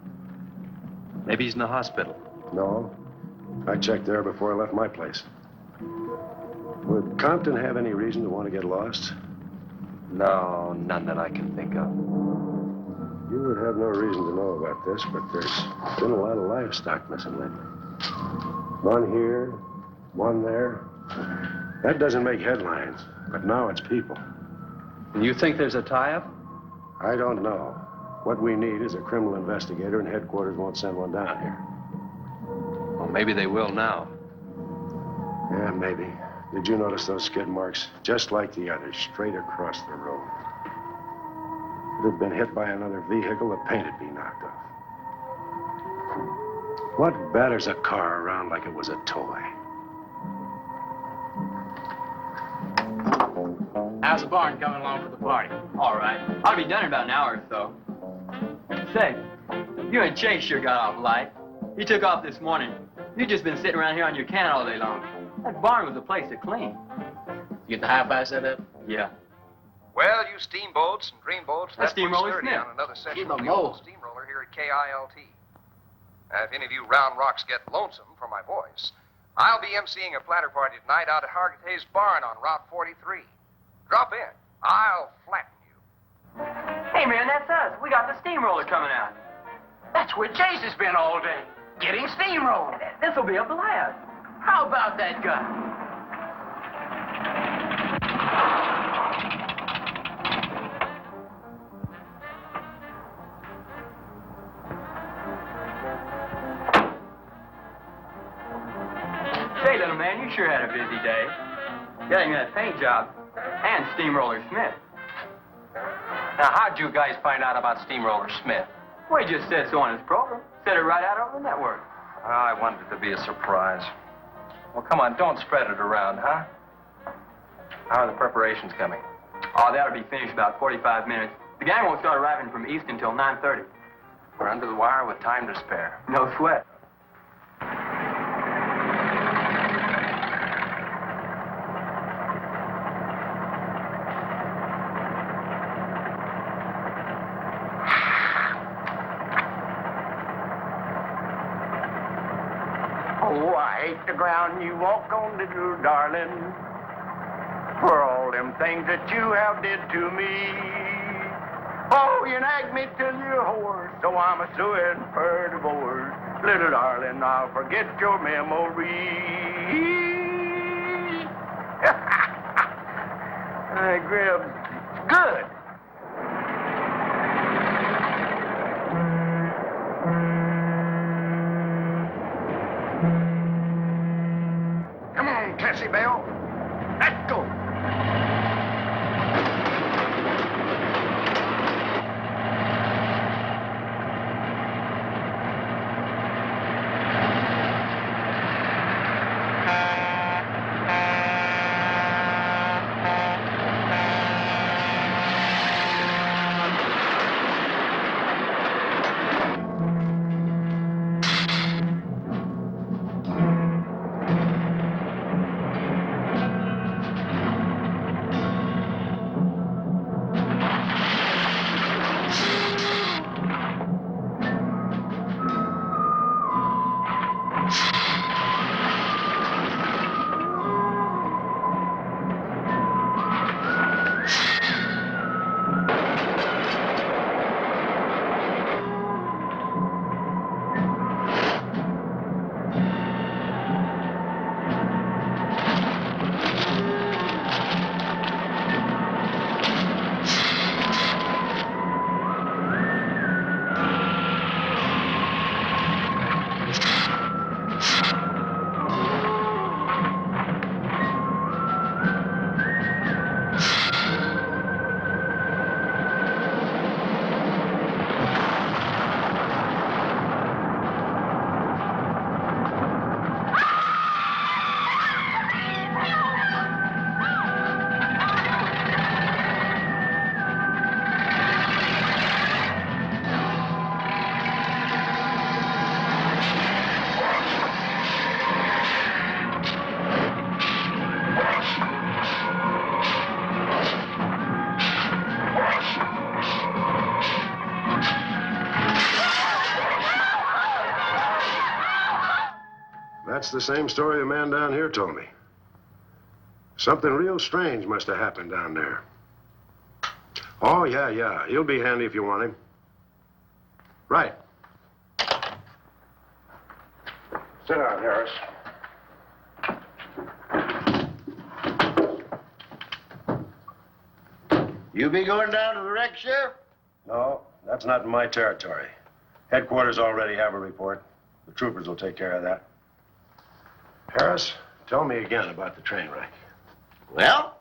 Maybe he's in the hospital.
No. I checked there before I left my place. Would Compton have any reason to want to get lost?
No, none that I can think of.
You would have no reason to know about this, but there's been a lot of livestock missing lately. One here, one there. That doesn't make headlines, but now it's people.
You think there's a tie-up?
I don't know. What we need is a criminal investigator, and headquarters won't send one down here.
Well, maybe they will now.
Yeah, maybe. Did you notice those skid marks? Just like the others, straight across the road. If it had been hit by another vehicle, the paint would be knocked off. What batters a car around like it was a toy?
How's the barn coming along for the party?
All right. I'll be done in about an hour or so. Say, you and Chase sure got off light. He took off this morning. You've just been sitting around here on your can all day long. That barn was a place to clean.
You get the hi-fi set up?
Yeah.
Well, you steamboats and dreamboats,
That's Steamroller
sturdy
Smith.
on another section
Keep
of
'em
the old
old.
steamroller here at KILT. If any of you round rocks get lonesome for my voice, I'll be emceeing a platter party tonight out at Hargitay's Barn on Route 43. Drop in. I'll flatten you.
Hey, man, that's us. We got the steamroller coming out.
That's where Chase has been all day, getting steamrolled.
This'll be a blast.
How about that guy?
Say, little man, you sure had a busy day. Getting that paint job and Steamroller Smith.
Now, how'd you guys find out about Steamroller Smith?
We just said so on his program. Said it right out over the network.
I wanted it to be a surprise. Well, come on, don't spread it around, huh? How are the preparations coming?
Oh, that'll be finished about 45 minutes. The gang won't start arriving from east until 9:30.
We're under the wire with time to spare.
No sweat.
Oh, I hate the ground you walk on, little darling, for all them things that you have did to me. Oh, you nagged me till you're hoarse, so I'm a suing for divorce. Little darling, I'll forget your memory. Grib, good. Come on, Cassie Bell. Let's go.
That's the same story the man down here told me. Something real strange must have happened down there. Oh, yeah. He'll be handy if you want him. Right. Sit down, Harris.
You be going down to the wreck, Sheriff?
No, that's not in my territory. Headquarters already have a report. The troopers will take care of that. Harris, tell me again about the train wreck.
Well,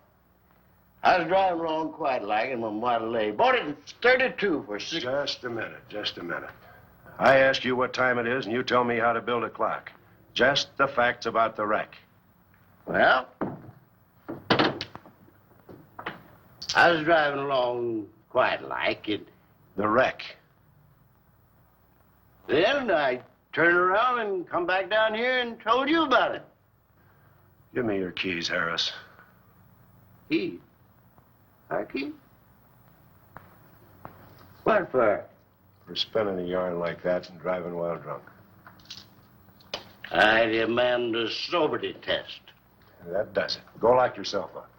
I was driving along quite like in my Model A. Bought it in 32 for six...
Just a minute. I ask you what time it is, and you tell me how to build a clock. Just the facts about the wreck.
Well, I was driving along quite like it.
The wreck.
Then I turned around and come back down here and told you about it.
Give me your keys, Harris.
Keys? Our keys? What for?
For spinning a yarn like that and driving while drunk.
I demand a sobriety test.
That does it. Go lock yourself up.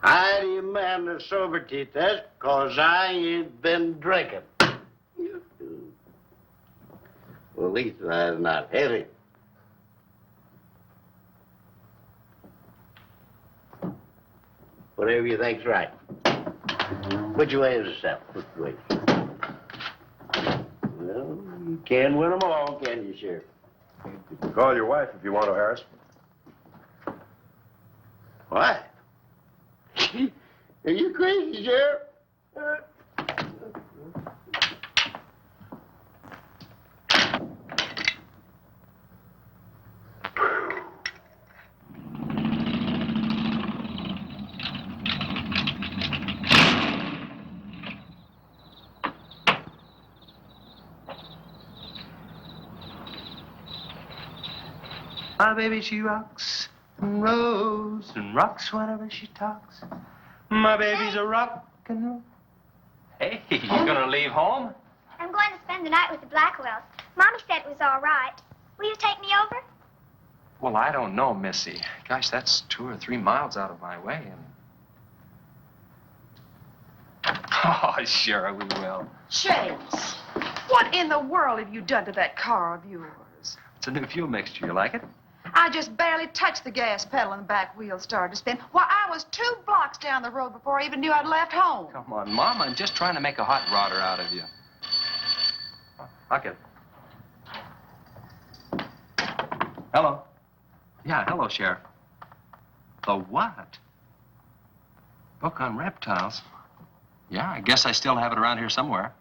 I demand a sobriety test because I ain't been drinking. Well, at least I'm not heavy. Whatever you think's right. Which way is the south? Which way? Well, you can't win them all, can you, Sheriff?
Call your wife if you want to, Harris.
Why? Are you crazy, Sheriff?
My baby, she rocks and rolls and rocks whenever she talks. My baby's a rock and roll.
Hey, you gonna leave home?
I'm going to spend the night with the Blackwells. Mommy said it was all right. Will you take me over?
Well, I don't know, Missy. Gosh, that's 2 or 3 miles out of my way, and... Oh, sure, we will.
Chase, what in the world have you done to that car of yours?
It's a new fuel mixture. You like it?
I just barely touched the gas pedal and the back wheel started to spin. Why, I was 2 blocks down the road before I even knew I'd left home.
Come on, Mom. I'm just trying to make a hot rodder out of you. I'll get it. Hello. Yeah, hello, Sheriff. The what? Book on reptiles? Yeah, I guess I still have it around here somewhere.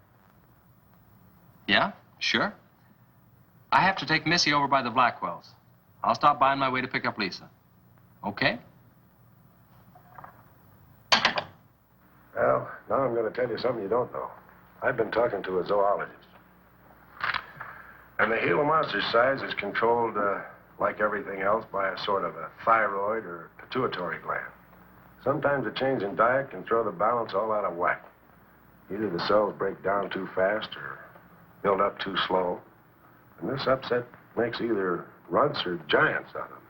Yeah, sure. I have to take Missy over by the Blackwells. I'll stop by on my way to pick up Lisa. Okay?
Well, now I'm going to tell you something you don't know. I've been talking to a zoologist. And the Gila monster size is controlled, like everything else, by a sort of a thyroid or pituitary gland. Sometimes a change in diet can throw the balance all out of whack. Either the cells break down too fast or build up too slow. And this upset makes either runts or giants out of them.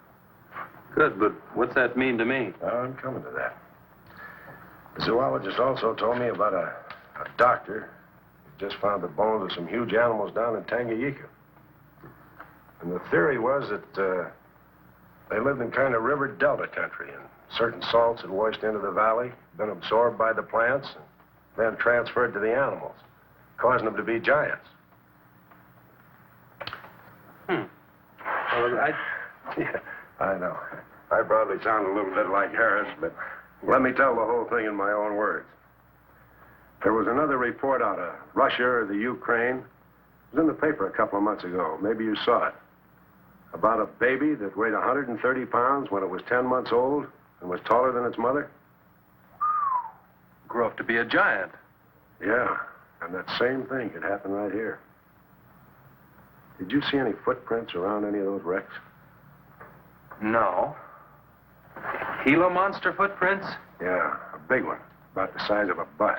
Good, but what's that mean to me?
I'm coming to that. The zoologist also told me about a doctor who just found the bones of some huge animals down in Tanganyika. And the theory was that they lived in kind of river delta country, and certain salts had washed into the valley, been absorbed by the plants, and then transferred to the animals, causing them to be giants. Well, yeah, I know. I probably sound a little bit like Harris, but let me tell the whole thing in my own words. There was another report out of Russia or the Ukraine. It was in the paper a couple of months ago. Maybe you saw it. About a baby that weighed 130 pounds when it was 10 months old and was taller than its mother.
Grew up to be a giant.
Yeah, and that same thing could happen right here. Did you see any footprints around any of those wrecks?
No. Gila monster footprints?
Yeah, a big one, about the size of a bus.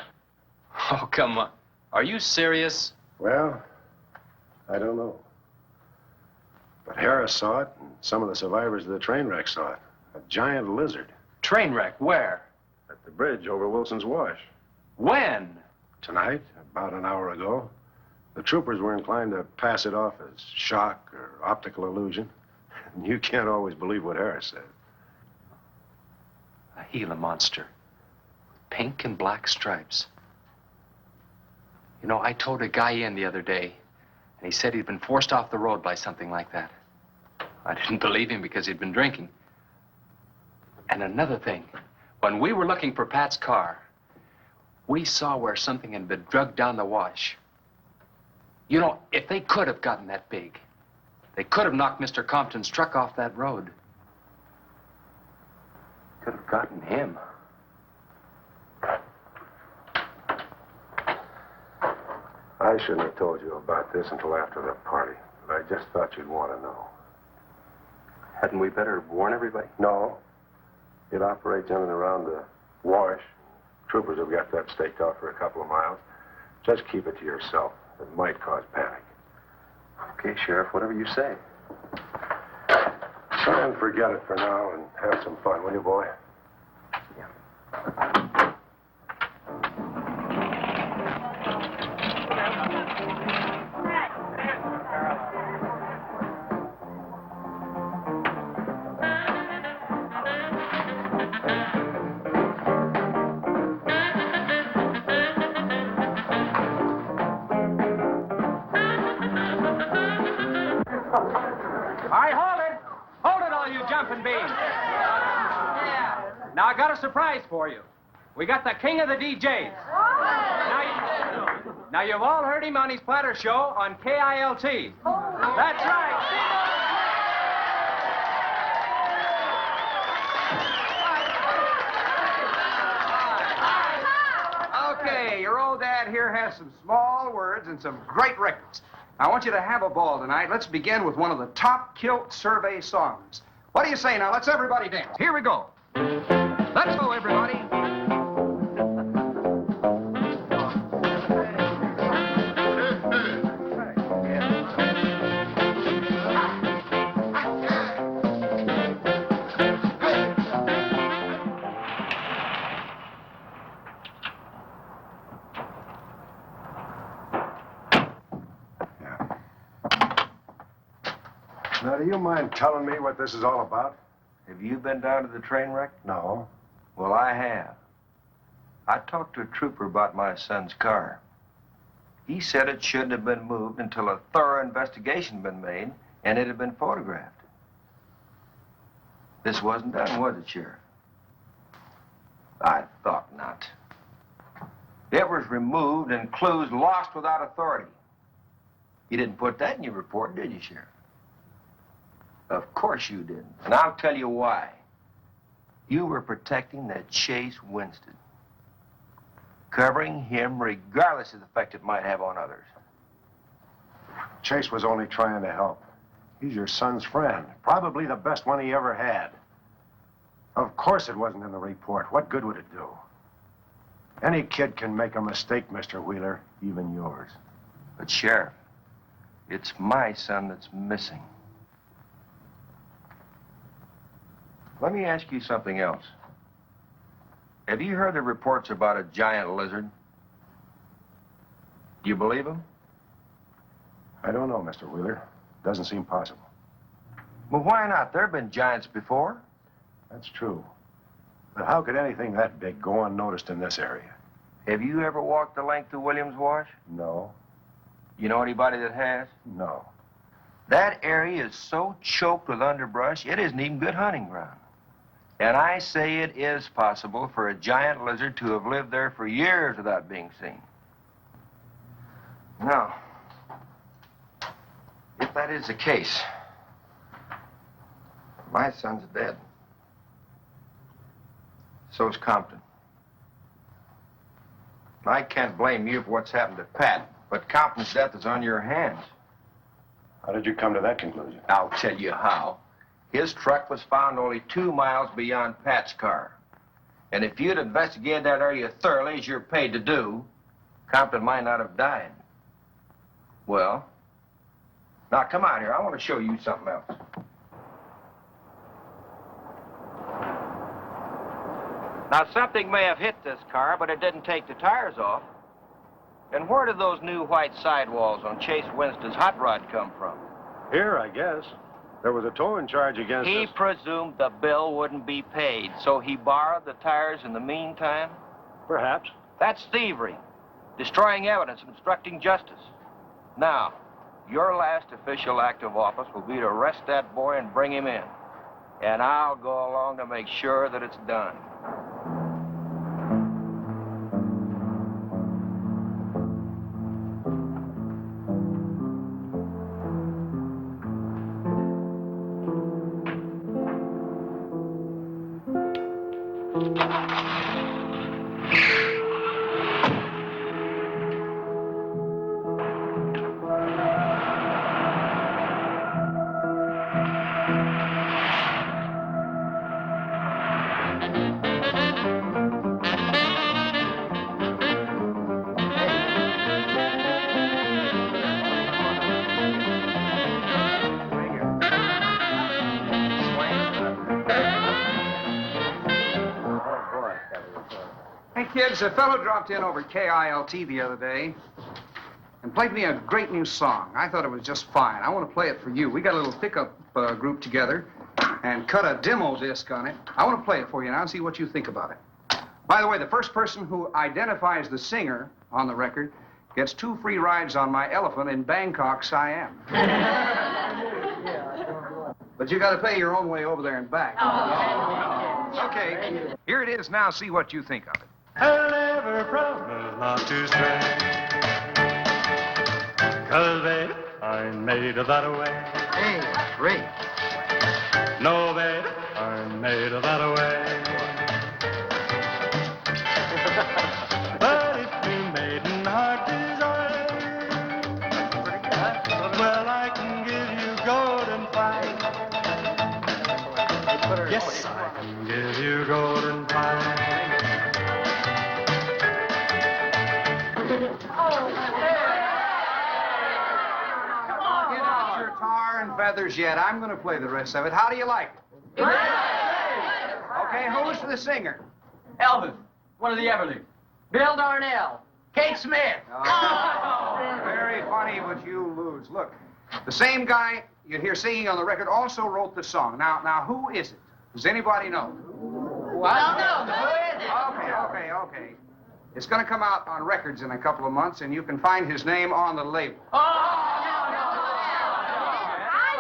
Oh, come on. Are you serious?
Well, I don't know. But Harris saw it, and some of the survivors of the train wreck saw it. A giant lizard.
Train wreck, where?
At the bridge over Wilson's Wash.
When?
Tonight, about an hour ago. The troopers were inclined to pass it off as shock or optical illusion. And you can't always believe what Harris said.
A Gila monster. Pink and black stripes. You know, I towed a guy in the other day, and he said he'd been forced off the road by something like that. I didn't believe him because he'd been drinking. And another thing, when we were looking for Pat's car, we saw where something had been drugged down the wash. You know, if they could have gotten that big, they could have knocked Mr. Compton's truck off that road. Could have gotten him.
I shouldn't have told you about this until after the party, but I just thought you'd want to know.
Hadn't we better warn everybody?
No. It operates in and around the wash. Troopers have got that staked out for a couple of miles. Just keep it to yourself. It might cause panic.
Okay, Sheriff, whatever you say.
Try and forget it for now and have some fun, will you, boy?
Now, I got a surprise for you. We got the king of the DJs. Now, you've all heard him on his platter show on KILT. That's right.
Okay, your old dad here has some small words and some great records. I want you to have a ball tonight. Let's begin with one of the top kilt survey songs. What do you say now? Let's everybody dance. Here we go. Let's go, everybody.
Now, do you mind telling me what this is all about?
Have you been down to the train wreck?
No.
Well, I have. I talked to a trooper about my son's car. He said it shouldn't have been moved until a thorough investigation had been made and it had been photographed. This wasn't done, was it, Sheriff? I thought not. It was removed and clues lost without authority. You didn't put that in your report, did you, Sheriff? Of course you didn't. And I'll tell you why. You were protecting that Chase Winstead. Covering him regardless of the effect it might have on others.
Chase was only trying to help. He's your son's friend. Probably the best one he ever had. Of course it wasn't in the report. What good would it do? Any kid can make a mistake, Mr. Wheeler, even yours.
But, Sheriff, it's my son that's missing. Let me ask you something else. Have you heard the reports about a giant lizard? Do you believe them?
I don't know, Mr. Wheeler. Doesn't seem possible.
Well, why not? There have been giants before.
That's true. But how could anything that big go unnoticed in this area?
Have you ever walked the length of Williams Wash?
No.
You know anybody that has?
No.
That area is so choked with underbrush, it isn't even good hunting ground. And I say it is possible for a giant lizard to have lived there for years without being seen. Now, if that is the case, my son's dead. So's Compton. I can't blame you for what's happened to Pat, but Compton's death is on your hands.
How did you come to that conclusion?
I'll tell you how. His truck was found only 2 miles beyond Pat's car. And if you'd investigated that area thoroughly, as you're paid to do, Compton might not have died. Well,
Now, come on here. I want to show you something else. Now, something may have hit this car, but it didn't take the tires off. And where did those new white sidewalls on Chase Winstead's hot rod come from?
Here, I guess. There was a towing charge against
He
us.
presumed the bill wouldn't be paid, so he borrowed the tires in the meantime?
Perhaps.
That's thievery, destroying evidence, obstructing justice. Now, your last official act of office will be to arrest that boy and bring him in. And I'll go along to make sure that it's done.
Hey, kids, a fellow dropped in over KILT the other day and played me a great new song. I thought it was just fine. I want to play it for you. We got a little pickup group together and cut a demo disc on it. I want to play it for you now and see what you think about it. By the way, the first person who identifies the singer on the record gets 2 free rides on my elephant in Bangkok, Siam. But you got to pay your own way over there and back. Okay, here it is now. See what you think of it.
I'll never promise not to stray, 'cause baby, I'm made of that way.
Hey, great.
No, baby, I'm made of that way. But if you maiden heart desire, well, I can give you golden fire. Yes, I can give you golden fire.
Get out your tar and feathers yet. I'm going to play the rest of it. How do you like it? Okay, who's the singer?
Elvis, one of the Everly.
Bill Darnell. Kate Smith.
Very funny, but you lose. Look, the same guy you hear singing on the record also wrote the song. Now, who is it? Does anybody know?
What?
Okay. It's going to come out on records in a couple of months, and you can find his name on the label.
Oh,
I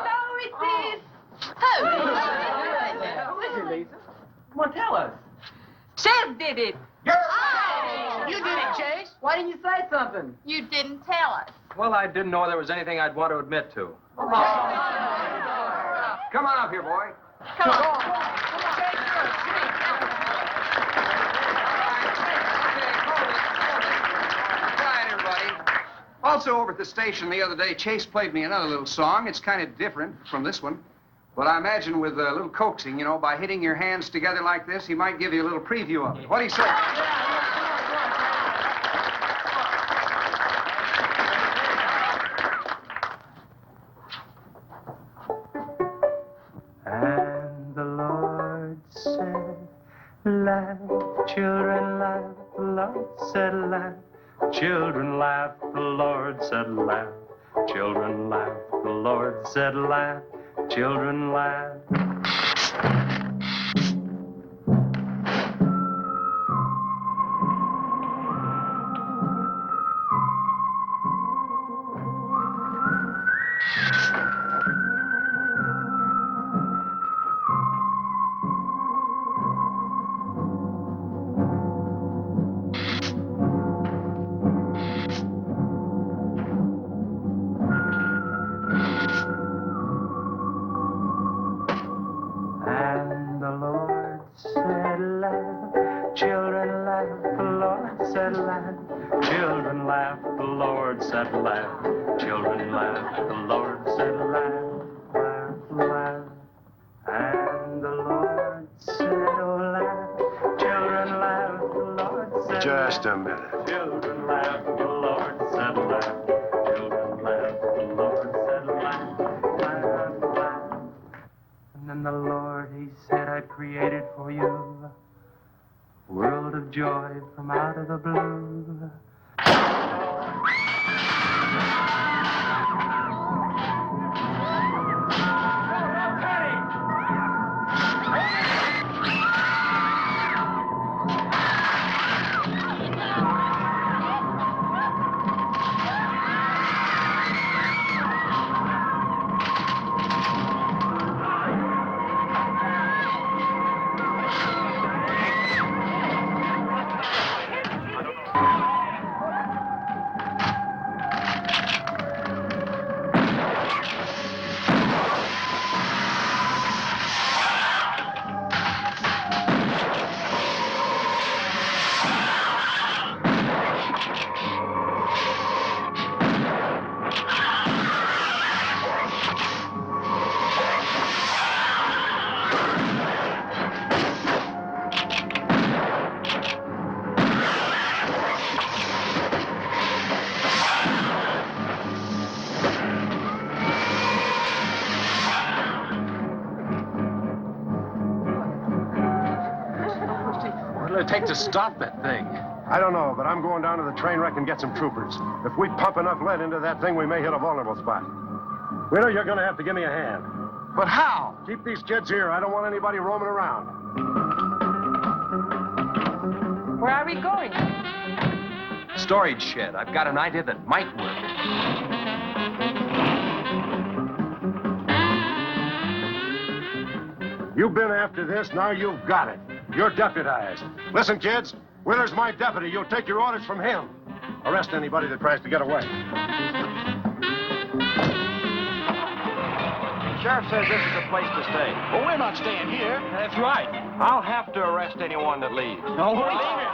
know it is.
Who is it, Lisa? Come on, tell us.
Chase did it.
You did it, Chase. Why didn't you say something?
You didn't tell us.
Well, I didn't know there was anything I'd want to admit to.
Come on up here, boy.
Come on.
Also, over at the station the other day, Chase played me another little song. It's kind of different from this one. But I imagine with a little coaxing, you know, by hitting your hands together like this, he might give you a little preview of it. What do you say?
And the Lord said, laugh, children, laugh. The Lord said, laugh. Children laugh, the Lord said laugh. Children laugh, the Lord said laugh. Children laugh. And the Lord said laugh. Children laugh, the Lord said laugh. Children laugh, the Lord said laugh. Children laugh, the Lord said laugh. Laugh, laugh. And the Lord said, oh, laugh. Children laugh, the Lord said
Just
laugh.
a minute.
Children laugh, the Lord said laugh. Children laugh, the Lord said laugh. and the Lord, he said, I've created for you a world of joy from out of the blue.
What'll it take to stop that thing?
I don't know, but I'm going down to the train wreck and get some troopers. If we pump enough lead into that thing, we may hit a vulnerable spot. Wheeler, you're going to have to give me a hand.
But how?
Keep these kids here. I don't want anybody roaming around.
Where are we going?
Storage shed. I've got an idea that might work.
You've been after this, now you've got it. You're deputized. Listen, kids, Wheeler's my deputy. You'll take your orders from him. Arrest anybody that tries to get away.
The sheriff says this is a place to stay.
Well, we're not staying here.
That's right.
I'll have to arrest anyone that leaves.
No, leave it.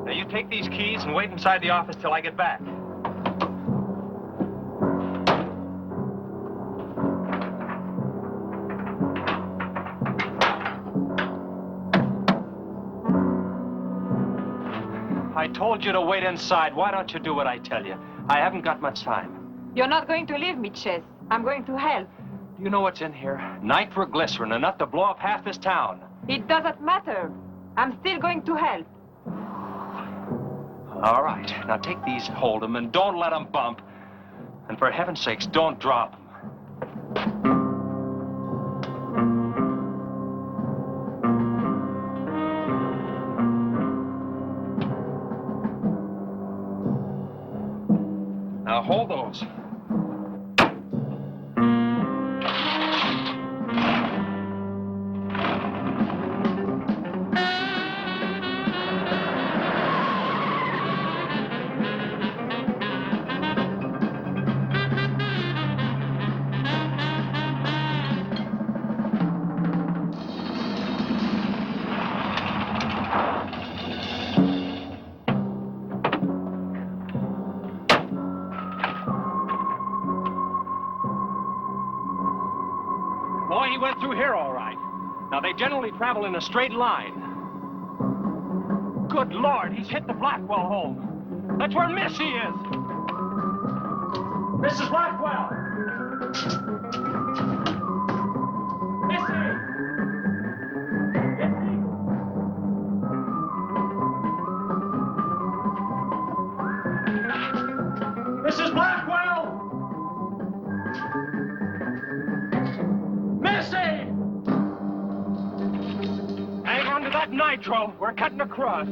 Now, you take these keys and wait inside the office till I get back. I told you to wait inside. Why don't you do what I tell you? I haven't got much time.
You're not going to leave me, Chase. I'm going to help.
Do you know what's in here? Nitroglycerin, enough to blow up half this town.
It doesn't matter. I'm still going to help.
All right. Now take these, hold them, and don't let them bump. And for heaven's sakes, don't drop them. Now hold those. Boy, he went through here all right. Now, they generally travel in a straight line. Good Lord, he's hit the Blackwell home. That's where Missy is. Mrs. Blackwell! Missy! Missy! Mrs. Blackwell! Missy! Hang on to that nitro. We're cutting across.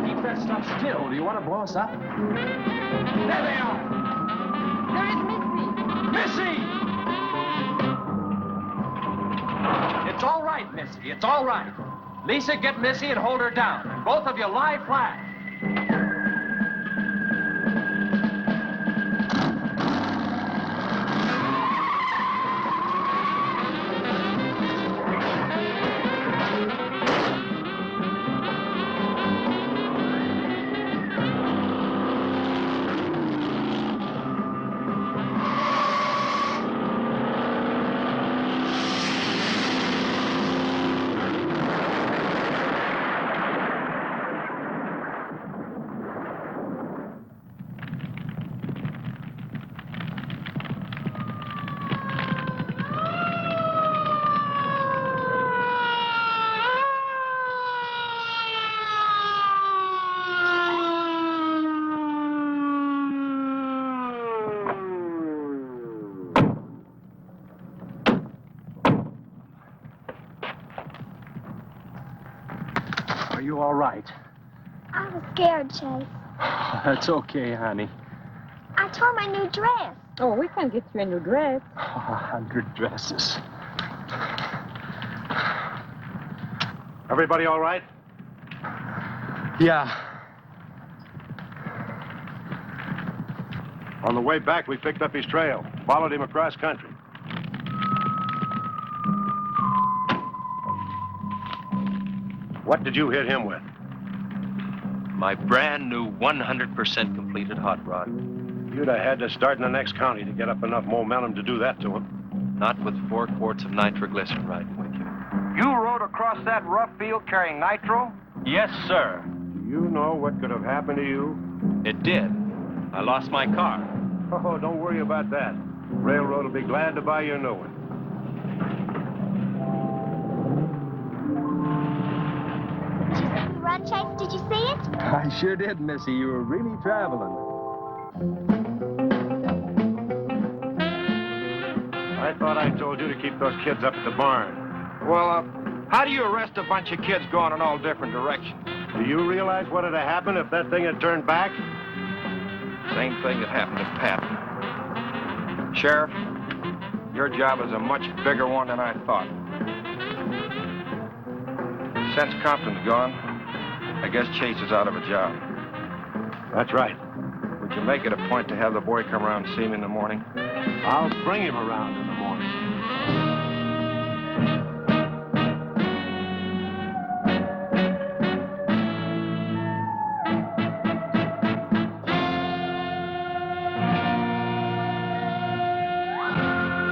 Keep that stuff still. Do you want to blow us up? There they are!
There is Missy!
Missy! It's all right, Missy. It's all right. Lisa, get Missy and hold her down. Both of you lie flat.
you all right?
I was scared, Chase.
That's okay, honey.
I tore my new dress.
Oh, we can get you a new dress.
100 dresses.
Everybody all right?
Yeah.
On the way back, we picked up his trail, followed him across country. What did you hit him with?
My brand new 100% completed hot rod.
You'd have had to start in the next county to get up enough momentum to do that to him.
Not with 4 quarts of nitroglycerin riding with you.
You rode across that rough field carrying nitro?
Yes, sir.
Do you know what could have happened to you?
It did. I lost my car.
Oh, don't worry about that. Railroad will be glad to buy you a new one.
Run, Chase, did you see it?
I sure did, Missy. You were really traveling.
I thought I told you to keep those kids up at the barn.
Well, how do you arrest a bunch of kids going in all different directions?
Do you realize what would have happened if that thing had turned back?
Same thing that happened to Pat. Sheriff, your job is a much bigger one than I thought. Since Compton's gone, I guess Chase is out of a job.
That's right.
Would you make it a point to have the boy come around and see me in the morning?
I'll bring him around in the morning.